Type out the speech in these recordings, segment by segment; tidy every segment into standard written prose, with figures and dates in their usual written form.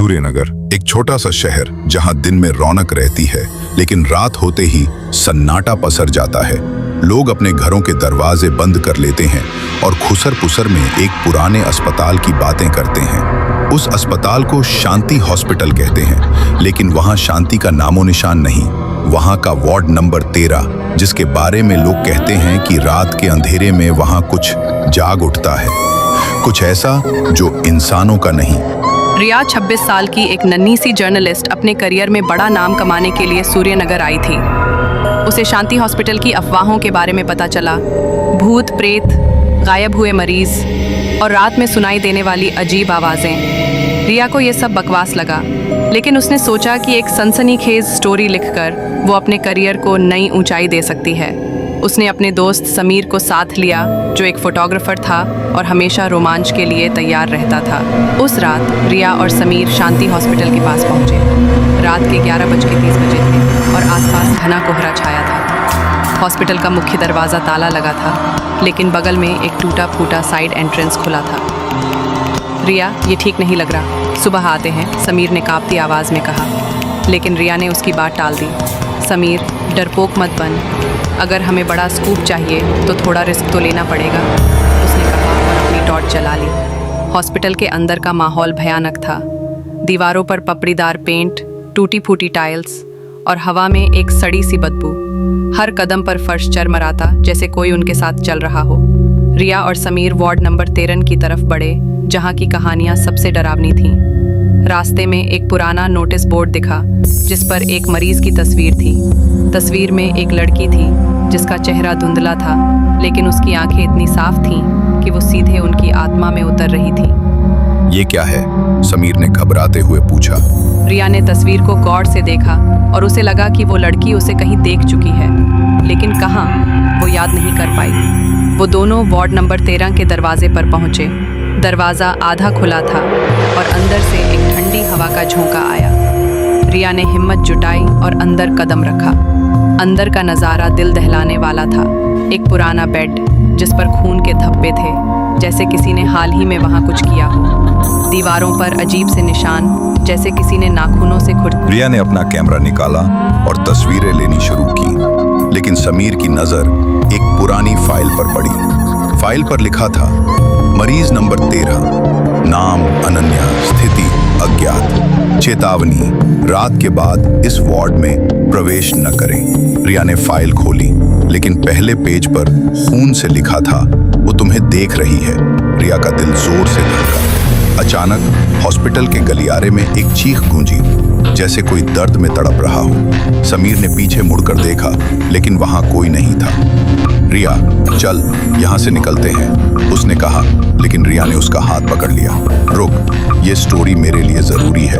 सूर्यनगर एक छोटा सा शहर जहां दिन में रौनक रहती है लेकिन रात होते ही सन्नाटा पसर जाता है। लोग अपने घरों के दरवाजे बंद कर लेते हैं और खुसर पुसर में एक पुराने अस्पताल की बातें करते हैं। उस अस्पताल को शांति हॉस्पिटल कहते हैं, लेकिन वहां शांति का नामो निशान नहीं। वहां का वार्ड नंबर 13, जिसके बारे में लोग कहते हैं कि रात के अंधेरे में वहां कुछ जाग उठता है, कुछ ऐसा जो इंसानों का नहीं। रिया 26 साल की एक नन्ही सी जर्नलिस्ट अपने करियर में बड़ा नाम कमाने के लिए सूर्यनगर आई थी। उसे शांति हॉस्पिटल की अफवाहों के बारे में पता चला, भूत प्रेत, गायब हुए मरीज और रात में सुनाई देने वाली अजीब आवाज़ें। रिया को ये सब बकवास लगा, लेकिन उसने सोचा कि एक सनसनीखेज स्टोरी लिखकर वो अपने करियर को नई ऊंचाई दे सकती है। उसने अपने दोस्त समीर को साथ लिया, जो एक फोटोग्राफर था और हमेशा रोमांच के लिए तैयार रहता था। उस रात रिया और समीर शांति हॉस्पिटल के पास पहुंचे। रात के 11:30 बजे थे और आसपास घना कोहरा छाया था। हॉस्पिटल का मुख्य दरवाज़ा ताला लगा था, लेकिन बगल में एक टूटा फूटा साइड एंट्रेंस खुला था। रिया, ये ठीक नहीं लग रहा, सुबह आते हैं, समीर ने कांपती आवाज़ में कहा। लेकिन रिया ने उसकी बात टाल दी। समीर, डरपोक मत बन, अगर हमें बड़ा स्कूप चाहिए तो थोड़ा रिस्क तो लेना पड़ेगा, उसने कहा और अपनी टॉर्च जला ली। हॉस्पिटल के अंदर का माहौल भयानक था। दीवारों पर पपड़ीदार पेंट, टूटी फूटी टाइल्स और हवा में एक सड़ी सी बदबू। हर कदम पर फर्श चरमराता, जैसे कोई उनके साथ चल रहा हो। रिया और समीर वार्ड नंबर 13 की तरफ बढ़े, जहाँ की कहानियाँ सबसे डरावनी थीं। रास्ते में एक पुराना नोटिस बोर्ड दिखा, जिस पर एक मरीज की तस्वीर थी। तस्वीर में एक लड़की थी जिसका चेहरा धुंधला था, लेकिन उसकी आंखें इतनी साफ थीं कि वो सीधे उनकी आत्मा में उतर रही थी। ये क्या है? समीर ने घबराते हुए पूछा। रिया ने तस्वीर को गौर से देखा और उसे लगा कि वो लड़की उसे कहीं देख चुकी है, लेकिन कहाँ, वो याद नहीं कर पाई। वो दोनों वार्ड नंबर 13 के दरवाजे पर पहुंचे। दरवाज़ा आधा खुला था और अंदर से एक ठंडी हवा का झोंका आया। रिया ने हिम्मत जुटाई और अंदर कदम रखा। अंदर का नज़ारा दिल दहलाने वाला था। एक पुराना बेड जिस पर खून के धब्बे थे, जैसे किसी ने हाल ही में वहाँ कुछ किया हो। दीवारों पर अजीब से निशान, जैसे किसी ने नाखूनों से खुरद। रिया ने अपना कैमरा निकाला और तस्वीरें लेनी शुरू की, लेकिन समीर की नज़र एक पुरानी फाइल पर पड़ी। फाइल पर लिखा था, मरीज नंबर 13, नाम अनन्या, स्थिति अज्ञात, चेतावनी, रात के बाद इस वार्ड में प्रवेश न करें। रिया ने फाइल खोली, लेकिन पहले पेज पर खून से लिखा था, वो तुम्हें देख रही है। रिया का दिल जोर से धड़का। अचानक हॉस्पिटल के गलियारे में एक चीख गूंजी, जैसे कोई दर्द में तड़प रहा हो। समीर ने पीछे मुड़कर देखा, लेकिन वहां कोई नहीं था। रिया, चल, यहाँ से निकलते हैं, उसने कहा, लेकिन रिया ने उसका हाथ पकड़ लिया। रुक, ये स्टोरी मेरे लिए जरूरी है।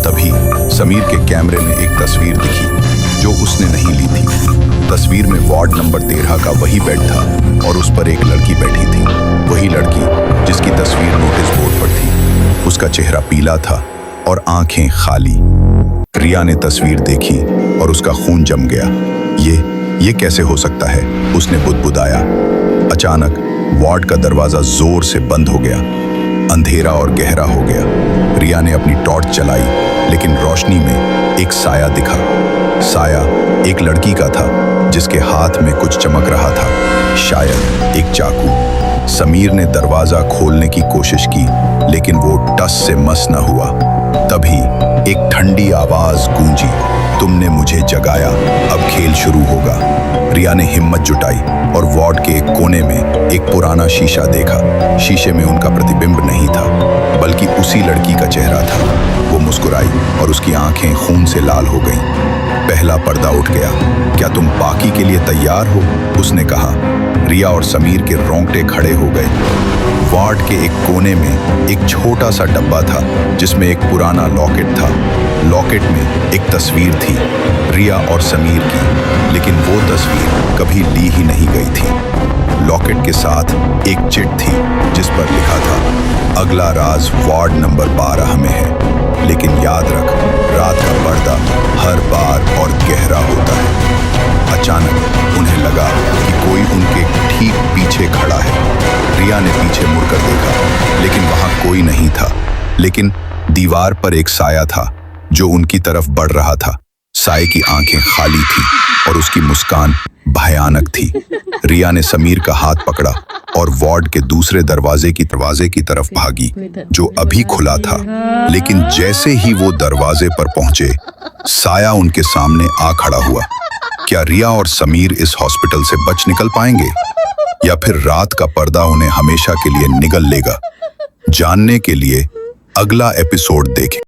तभी समीर के कैमरे में एक तस्वीर दिखी जो उसने नहीं ली थी। तस्वीर में वार्ड नंबर 13 का वही बेड था और उस पर एक लड़की बैठी थी। वही लड़की जिसकी तस्वीर नोटिस बोर्ड पर थी। उसका चेहरा पीला था और आंखें खाली। रिया ने तस्वीर देखी और उसका खून जम गया। ये कैसे हो सकता है? उसने बुदबुदाया। अचानक वार्ड का दरवाजा जोर से बंद हो गया। अंधेरा और गहरा हो गया। रिया ने अपनी टॉर्च चलाई, लेकिन रोशनी में एक साया दिखा। साया एक लड़की का था, जिसके हाथ में कुछ चमक रहा था, शायद एक चाकू। समीर ने दरवाजा खोलने की कोशिश की, लेकिन वो टस से मस न हुआ। तभी एक ठंडी आवाज गूंजी, तुमने मुझे जगाया, अब खेल शुरू होगा। रिया ने हिम्मत जुटाई और वार्ड के एक कोने में एक पुराना शीशा देखा। शीशे में उनका प्रतिबिंब नहीं था, बल्कि उसी लड़की का चेहरा था। वो मुस्कुराई और उसकी आंखें खून से लाल हो गईं। पहला पर्दा उठ गया। क्या तुम बाकी के लिए तैयार हो? उसने कहा। रिया और समीर के रोंगटे खड़े हो गए। वार्ड के एक कोने में एक छोटा सा डब्बा था, जिसमें एक पुराना लॉकेट था। लॉकेट में एक तस्वीर थी, रिया और समीर की, लेकिन वो तस्वीर कभी ली ही नहीं गई थी। लॉकेट के साथ एक चिट थी, जिस पर लिखा था, अगला राज वार्ड नंबर 12 में है, लेकिन याद रख, रात का पर्दा हर बार और गहरा होता है। अचानक उन्हें लगा कि कोई उनके ठीक पीछे खड़ा है। रिया ने पीछे मुड़कर देखा, लेकिन वहां कोई नहीं था। लेकिन दीवार पर एक साया था जो उनकी तरफ बढ़ रहा था। साये की आंखें खाली थी और उसकी मुस्कान भयानक थी। रिया ने समीर का हाथ पकड़ा और वार्ड के दूसरे दरवाजे की तरफ भागी, जो अभी खुला था। लेकिन जैसे ही वो दरवाजे पर पहुंचे, साया उनके सामने आ खड़ा हुआ। क्या रिया और समीर इस हॉस्पिटल से बच निकल पाएंगे, या फिर रात का पर्दा उन्हें हमेशा के लिए निगल लेगा? जानने के लिए अगला एपिसोड देखें।